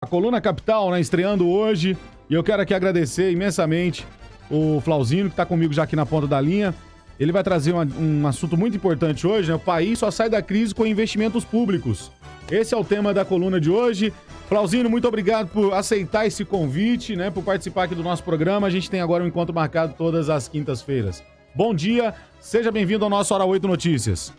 A Coluna Capital, né, estreando hoje, e eu quero aqui agradecer imensamente o Flauzino, que está comigo já aqui na ponta da linha. Ele vai trazer um assunto muito importante hoje, né? O país só sai da crise com investimentos públicos. Esse é o tema da coluna de hoje. Flauzino, muito obrigado por aceitar esse convite, né, por participar aqui do nosso programa. A gente tem agora um encontro marcado todas as quintas-feiras. Bom dia, seja bem-vindo ao nosso Hora 8 Notícias.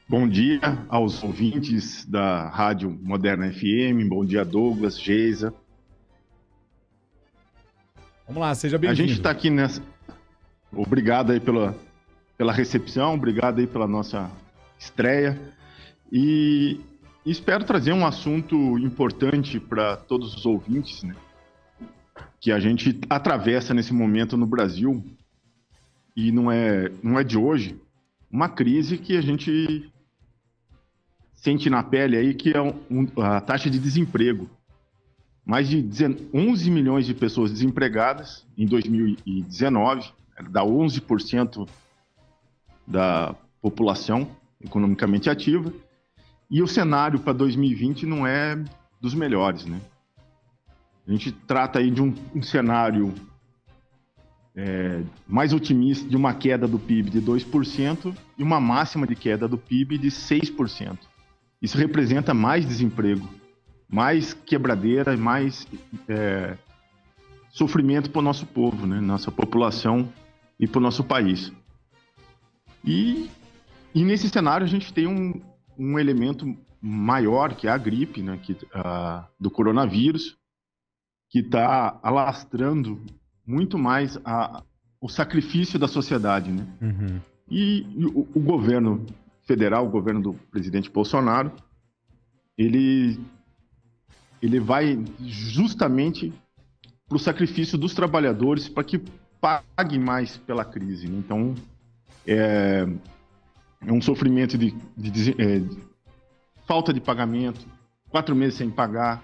Bom dia aos ouvintes da Rádio Moderna FM, bom dia Douglas, Geisa. Vamos lá, seja bem-vindo. A gente está aqui nessa... Obrigado aí pela recepção, obrigado aí pela nossa estreia. E espero trazer um assunto importante para todos os ouvintes, né? Que a gente atravessa nesse momento no Brasil, e não é de hoje, uma crise que a gente sente na pele aí, que é a taxa de desemprego. Mais de 11 milhões de pessoas desempregadas em 2019, dá 11% da população economicamente ativa, e o cenário para 2020 não é dos melhores, né? A gente trata aí de um cenário mais otimista, de uma queda do PIB de 2% e uma máxima de queda do PIB de 6%. Isso representa mais desemprego, mais quebradeira, mais sofrimento para o nosso povo, né? Nossa população e para o nosso país. E nesse cenário a gente tem um elemento maior, que é a gripe, né? Do coronavírus, que está alastrando muito mais o sacrifício da sociedade, né? Uhum. E o governo federal, o governo do presidente Bolsonaro, ele vai justamente para o sacrifício dos trabalhadores para que paguem mais pela crise, né? Então, é um sofrimento de falta de pagamento, 4 meses sem pagar,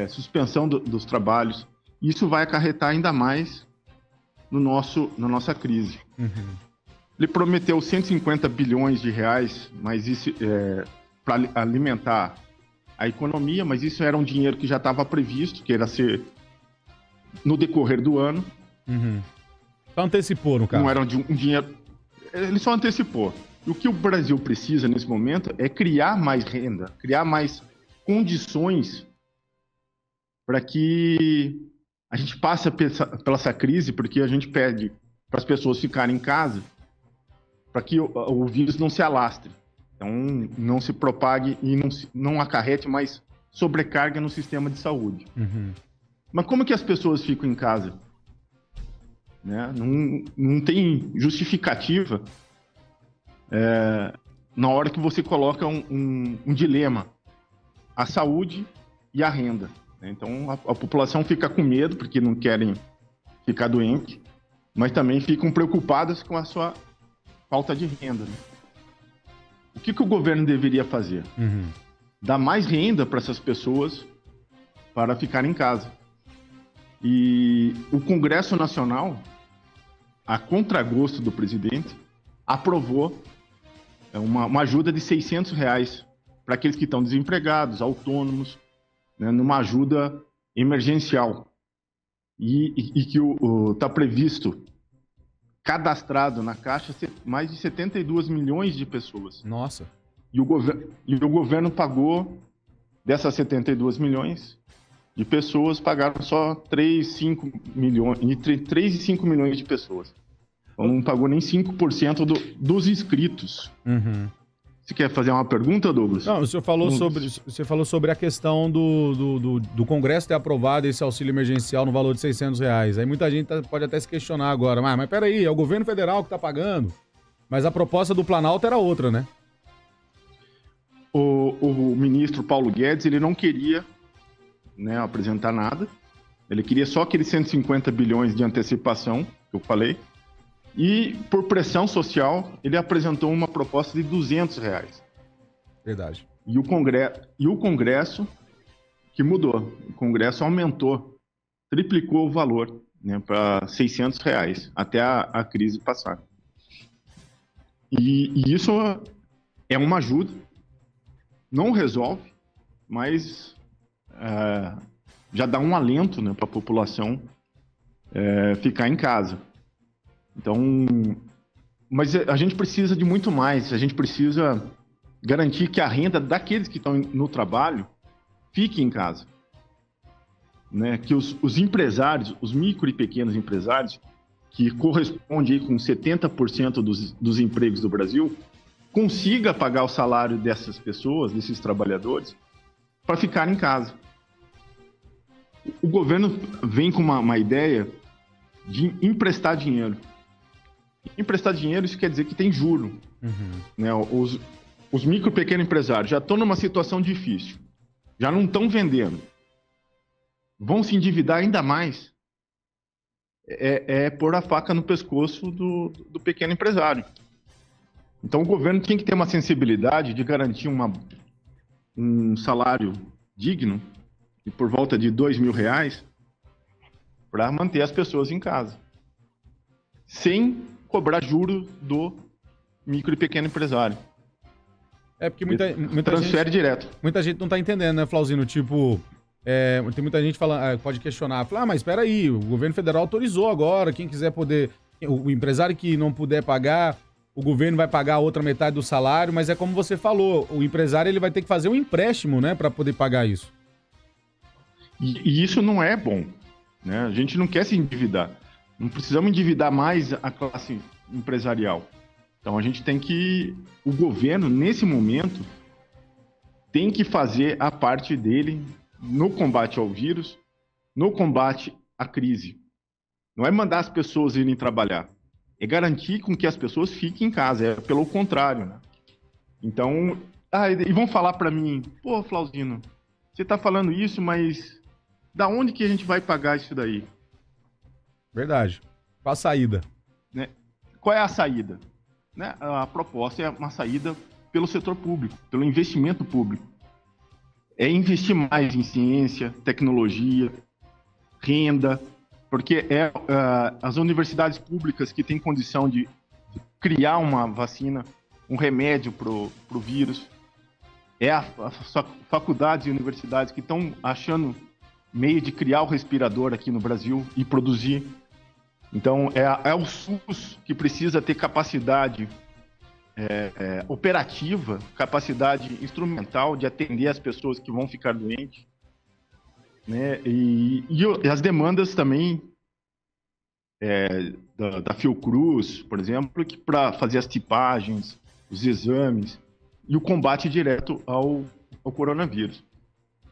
suspensão dos trabalhos. Isso vai acarretar ainda mais na nossa crise. Uhum. Ele prometeu 150 bilhões de reais, mas isso para alimentar a economia, mas isso era um dinheiro que já estava previsto, que era ser no decorrer do ano. Uhum. Só antecipou, no caso. Não era um dinheiro... Ele só antecipou. E o que o Brasil precisa nesse momento é criar mais renda, criar mais condições para que a gente passe pela essa crise, porque a gente pede para as pessoas ficarem em casa para que o vírus não se alastre, então não se propague e não acarrete mais sobrecarga no sistema de saúde. Uhum. Mas como que as pessoas ficam em casa? Né? Não tem justificativa na hora que você coloca um dilema, a saúde e a renda. Então a população fica com medo porque não querem ficar doente, mas também ficam preocupadas com a sua falta de renda, né? O que o governo deveria fazer? Uhum. Dar mais renda para essas pessoas para ficarem em casa. E o Congresso Nacional, a contragosto do presidente, aprovou uma ajuda de R$600 para aqueles que estão desempregados, autônomos, né, numa ajuda emergencial. E que está previsto, cadastrado na Caixa, mais de 72 milhões de pessoas. Nossa. E o governo pagou, dessas 72 milhões de pessoas, pagaram só 3 e 5 milhões de pessoas. Então não pagou nem 5% dos inscritos. Uhum. Você quer fazer uma pergunta, Douglas? Não, o senhor falou sobre a questão do Congresso ter aprovado esse auxílio emergencial no valor de R$600. Aí muita gente pode até se questionar agora, mas peraí, é o governo federal que está pagando. Mas a proposta do Planalto era outra, né? O ministro Paulo Guedes, ele não queria, né, apresentar nada. Ele queria só aqueles 150 bilhões de antecipação, que eu falei. E, por pressão social, ele apresentou uma proposta de R$200. Verdade. E o Congresso que mudou. O Congresso aumentou, triplicou o valor, né, para R$600 até a crise passar. E isso é uma ajuda, não resolve, mas já dá um alento, né, para a população ficar em casa. Então, mas a gente precisa de muito mais. A gente precisa garantir que a renda daqueles que estão no trabalho fique em casa, né? Que os empresários, os micro e pequenos empresários, que corresponde aí com 70% dos empregos do Brasil, consiga pagar o salário dessas pessoas, desses trabalhadores, para ficar em casa. O governo vem com uma ideia de emprestar dinheiro. Emprestar dinheiro, isso quer dizer que tem juro. Né? Os micro e pequenos empresários já estão numa situação difícil, já não estão vendendo, vão se endividar ainda mais. Pôr a faca no pescoço do pequeno empresário. Então o governo tem que ter uma sensibilidade de garantir um salário digno, e por volta de R$2.000, para manter as pessoas em casa, sem cobrar juros do micro e pequeno empresário. Porque muita transfere gente, direto. Muita gente não tá entendendo, né, Flauzino? Tipo, tem muita gente falando, pode questionar, mas espera aí, o governo federal autorizou agora, quem quiser poder, o empresário que não puder pagar, o governo vai pagar a outra metade do salário, mas é como você falou, o empresário ele vai ter que fazer um empréstimo, né, para poder pagar isso. E isso não é bom, né? A gente não quer se endividar. Não precisamos endividar mais a classe empresarial. Então o governo, nesse momento, tem que fazer a parte dele no combate ao vírus, no combate à crise. Não é mandar as pessoas irem trabalhar, é garantir com que as pessoas fiquem em casa, é pelo contrário, né? Então, e vão falar para mim, pô, Flauzino, você tá falando isso, mas da onde que a gente vai pagar isso daí? Verdade. Qual a saída? Né? Qual é a saída? Né? A proposta é uma saída pelo setor público, pelo investimento público. É investir mais em ciência, tecnologia, renda, porque as universidades públicas que têm condição de criar uma vacina, um remédio para o vírus, as faculdades e universidades que estão achando meio de criar o respirador aqui no Brasil e produzir. Então, é o SUS que precisa ter capacidade operativa, capacidade instrumental de atender as pessoas que vão ficar doentes, né? E as demandas também da Fiocruz, por exemplo, que para fazer as tipagens, os exames e o combate direto ao coronavírus.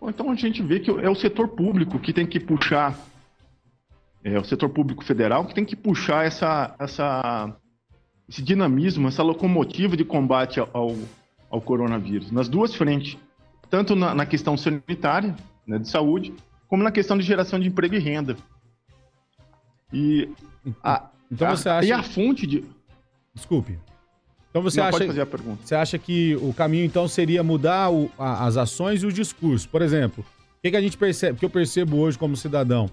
Então a gente vê que é o setor público que tem que puxar, o setor público federal que tem que puxar esse dinamismo, essa locomotiva de combate ao coronavírus, nas duas frentes, tanto na questão sanitária, né, de saúde, como na questão de geração de emprego e renda. Você acha... E a fonte de... Desculpe. Então você acha... Pode fazer a pergunta. Você acha que o caminho, então, seria mudar as ações e os discursos? Por exemplo, o que a gente percebe, que eu percebo hoje como cidadão?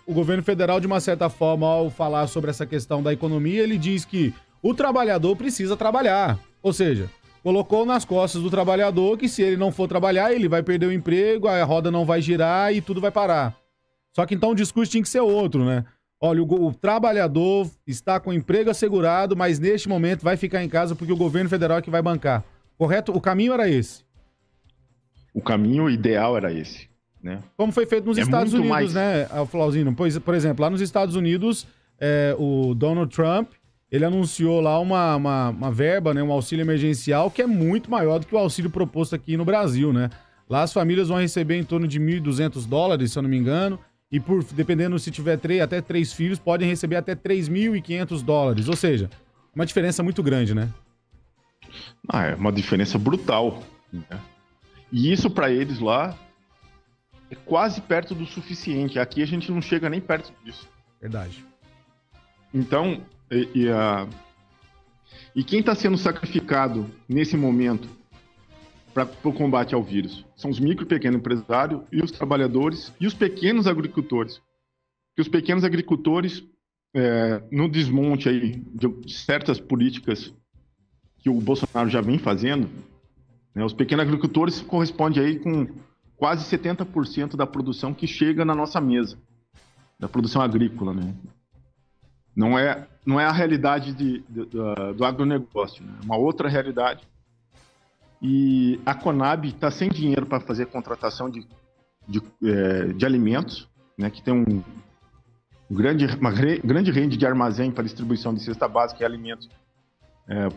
O governo federal, de uma certa forma, ao falar sobre essa questão da economia, ele diz que o trabalhador precisa trabalhar. Ou seja, colocou nas costas do trabalhador que se ele não for trabalhar, ele vai perder o emprego, a roda não vai girar e tudo vai parar. Só que então o discurso tinha que ser outro, né? Olha, o trabalhador está com o emprego assegurado, mas neste momento vai ficar em casa porque o governo federal é que vai bancar. Correto? O caminho era esse. O caminho ideal era esse, né? Como foi feito nos Estados Unidos, né, Flauzino? Por exemplo, lá nos Estados Unidos, o Donald Trump, ele anunciou lá uma verba, né, um auxílio emergencial que é muito maior do que o auxílio proposto aqui no Brasil, né? Lá as famílias vão receber em torno de $1.200, se eu não me engano, e dependendo se tiver até 3 filhos, podem receber até $3.500. Ou seja, uma diferença muito grande, né? É uma diferença brutal, né? E isso para eles lá é quase perto do suficiente. Aqui a gente não chega nem perto disso. Verdade. Então, quem está sendo sacrificado nesse momento para o combate ao vírus? São os micro e pequenos empresários e os trabalhadores e os pequenos agricultores. E os pequenos agricultores, no desmonte aí de certas políticas que o Bolsonaro já vem fazendo, né? Os pequenos agricultores correspondem aí com quase 70% da produção que chega na nossa mesa, da produção agrícola, né? Não é a realidade do agronegócio, né? É uma outra realidade. E a Conab está sem dinheiro para fazer contratação de alimentos, né? Que tem uma grande rede de armazém para distribuição de cesta básica e alimentos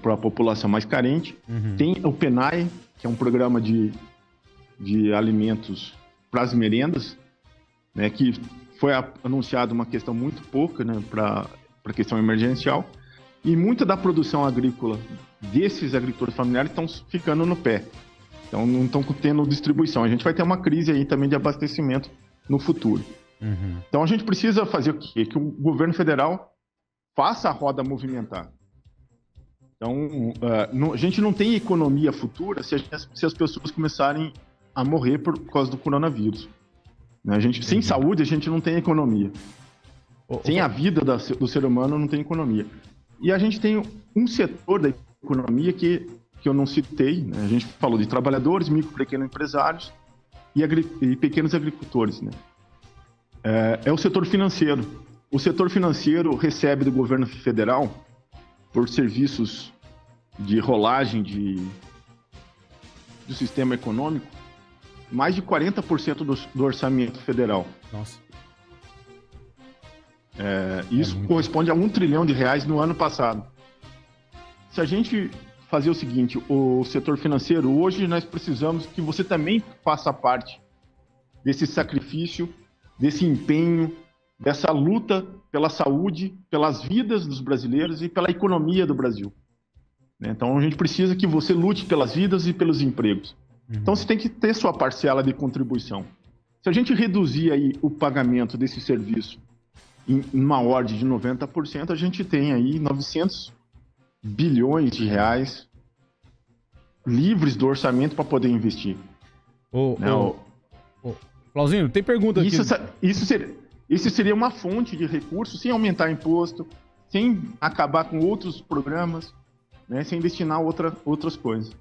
para a população mais carente. Uhum. Tem o PENAE, que é um programa de alimentos para as merendas, né? Que foi anunciado uma questão muito pouca, né? Para a questão emergencial, e muita da produção agrícola desses agricultores familiares estão ficando no pé, então não estão tendo distribuição. A gente vai ter uma crise aí também de abastecimento no futuro. Uhum. Então a gente precisa fazer o quê? Que o governo federal faça a roda movimentar. Então a gente não tem economia futura se as pessoas começarem a morrer por causa do coronavírus. Né? Sem saúde a gente não tem economia. Sem a vida do ser humano, não tem economia. E a gente tem um setor da economia que eu não citei, né? A gente falou de trabalhadores, micro e pequenos empresários e pequenos agricultores, né? É o setor financeiro. O setor financeiro recebe do governo federal, por serviços de rolagem do sistema econômico, mais de 40% do orçamento federal. Nossa. Isso corresponde a R$1 trilhão no ano passado. Se a gente fazer o seguinte, o setor financeiro, hoje nós precisamos que você também faça parte desse sacrifício, desse empenho, dessa luta pela saúde, pelas vidas dos brasileiros e pela economia do Brasil. Então a gente precisa que você lute pelas vidas e pelos empregos. Uhum. Então você tem que ter sua parcela de contribuição. Se a gente reduzir aí o pagamento desse serviço em uma ordem de 90%, a gente tem aí 900 bilhões de reais livres do orçamento para poder investir. Flauzinho, tem pergunta aqui. Isso seria uma fonte de recursos sem aumentar imposto, sem acabar com outros programas, né, sem destinar outras coisas.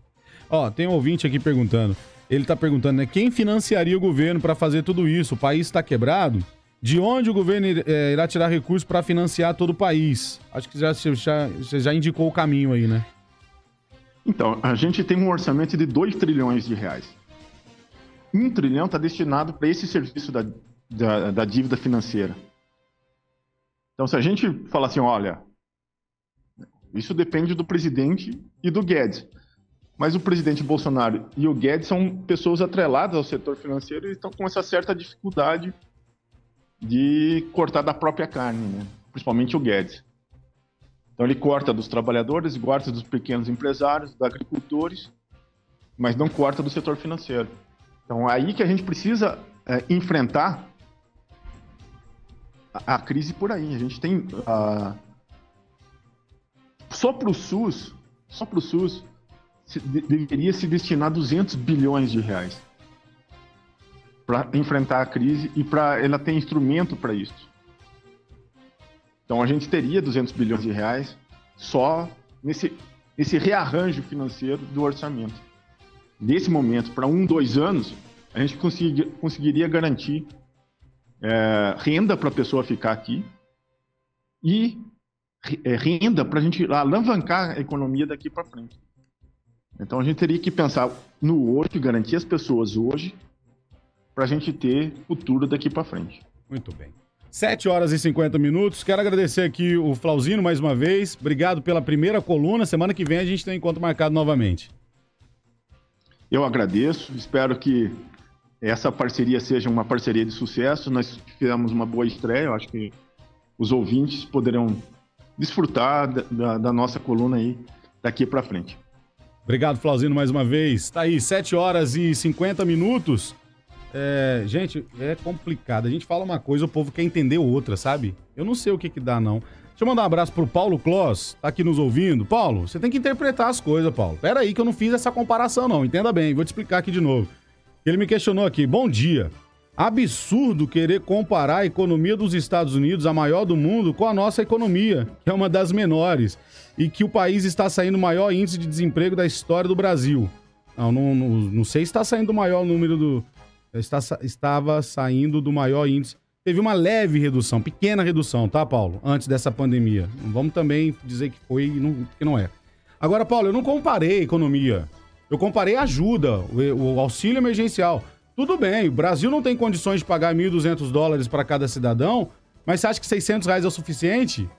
Tem um ouvinte aqui perguntando. Ele está perguntando, né, quem financiaria o governo para fazer tudo isso? O país está quebrado? De onde o governo irá tirar recursos para financiar todo o país? Acho que você já indicou o caminho aí, né? Então, a gente tem um orçamento de R$2 trilhões. R$1 trilhão está destinado para esse serviço da dívida financeira. Então, se a gente falar assim, olha, isso depende do presidente e do Guedes. Mas o presidente Bolsonaro e o Guedes são pessoas atreladas ao setor financeiro e estão com essa certa dificuldade de cortar da própria carne, né? Principalmente o Guedes. Então ele corta dos trabalhadores, corta dos pequenos empresários, dos agricultores, mas não corta do setor financeiro. Então é aí que a gente precisa enfrentar a crise por aí. A gente tem só para o SUS deveria se destinar R$200 bilhões para enfrentar a crise e para ela ter instrumento para isso. Então a gente teria R$200 bilhões só nesse rearranjo financeiro do orçamento. Nesse momento, para 2 anos, a gente conseguiria garantir renda para a pessoa ficar aqui e renda para a gente alavancar a economia daqui para frente. Então a gente teria que pensar no hoje, garantir as pessoas hoje, para a gente ter futuro daqui para frente. Muito bem. 7h50. Quero agradecer aqui o Flauzino mais uma vez. Obrigado pela primeira coluna. Semana que vem a gente tem encontro marcado novamente. Eu agradeço. Espero que essa parceria seja uma parceria de sucesso. Nós fizemos uma boa estreia. Eu acho que os ouvintes poderão desfrutar da nossa coluna aí daqui para frente. Obrigado, Flauzino, mais uma vez. Tá aí, 7h50. Gente, é complicado. A gente fala uma coisa, o povo quer entender outra, sabe? Eu não sei o que dá, não. Deixa eu mandar um abraço pro Paulo Kloss, tá aqui nos ouvindo. Paulo, você tem que interpretar as coisas, Paulo. Pera aí que eu não fiz essa comparação, não. Entenda bem, vou te explicar aqui de novo. Ele me questionou aqui. Bom dia. Absurdo querer comparar a economia dos Estados Unidos, a maior do mundo, com a nossa economia, que é uma das menores, e que o país está saindo o maior índice de desemprego da história do Brasil. Não sei se está saindo do maior número do... Estava saindo do maior índice. Teve uma leve redução, pequena redução, tá, Paulo? Antes dessa pandemia. Não vamos também dizer que foi e que não é. Agora, Paulo, eu não comparei economia. Eu comparei ajuda, o auxílio emergencial. Tudo bem, o Brasil não tem condições de pagar $1.200 para cada cidadão, mas você acha que R$600 é o suficiente?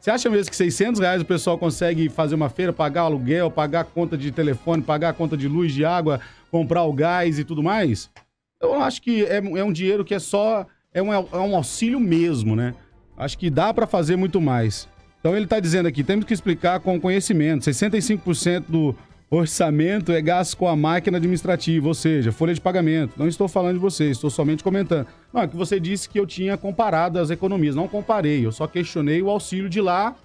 Você acha mesmo que R$600 o pessoal consegue fazer uma feira, pagar o aluguel, pagar a conta de telefone, pagar a conta de luz, de água, comprar o gás e tudo mais? Eu acho que é um dinheiro que é um auxílio mesmo, né? Acho que dá para fazer muito mais. Então ele está dizendo aqui, temos que explicar com conhecimento, 65% do orçamento é gasto com a máquina administrativa, ou seja, folha de pagamento. Não estou falando de você, estou somente comentando. Não, é que você disse que eu tinha comparado as economias. Não comparei, eu só questionei o auxílio de lá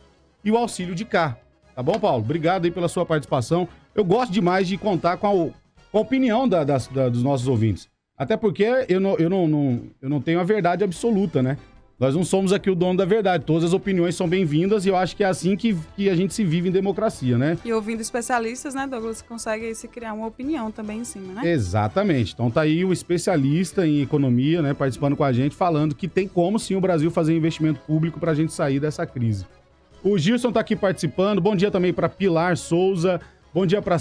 e o auxílio de cá. Tá bom, Paulo? Obrigado aí pela sua participação. Eu gosto demais de contar com a opinião dos nossos ouvintes. Até porque eu não tenho a verdade absoluta, né? Nós não somos aqui o dono da verdade. Todas as opiniões são bem-vindas e eu acho que é assim que a gente se vive em democracia, né? E ouvindo especialistas, né, Douglas, consegue aí se criar uma opinião também em cima, né? Exatamente. Então tá aí o especialista em economia, né, participando com a gente, falando que tem como sim o Brasil fazer investimento público pra gente sair dessa crise. O Gilson tá aqui participando. Bom dia também para Pilar Souza. Bom dia para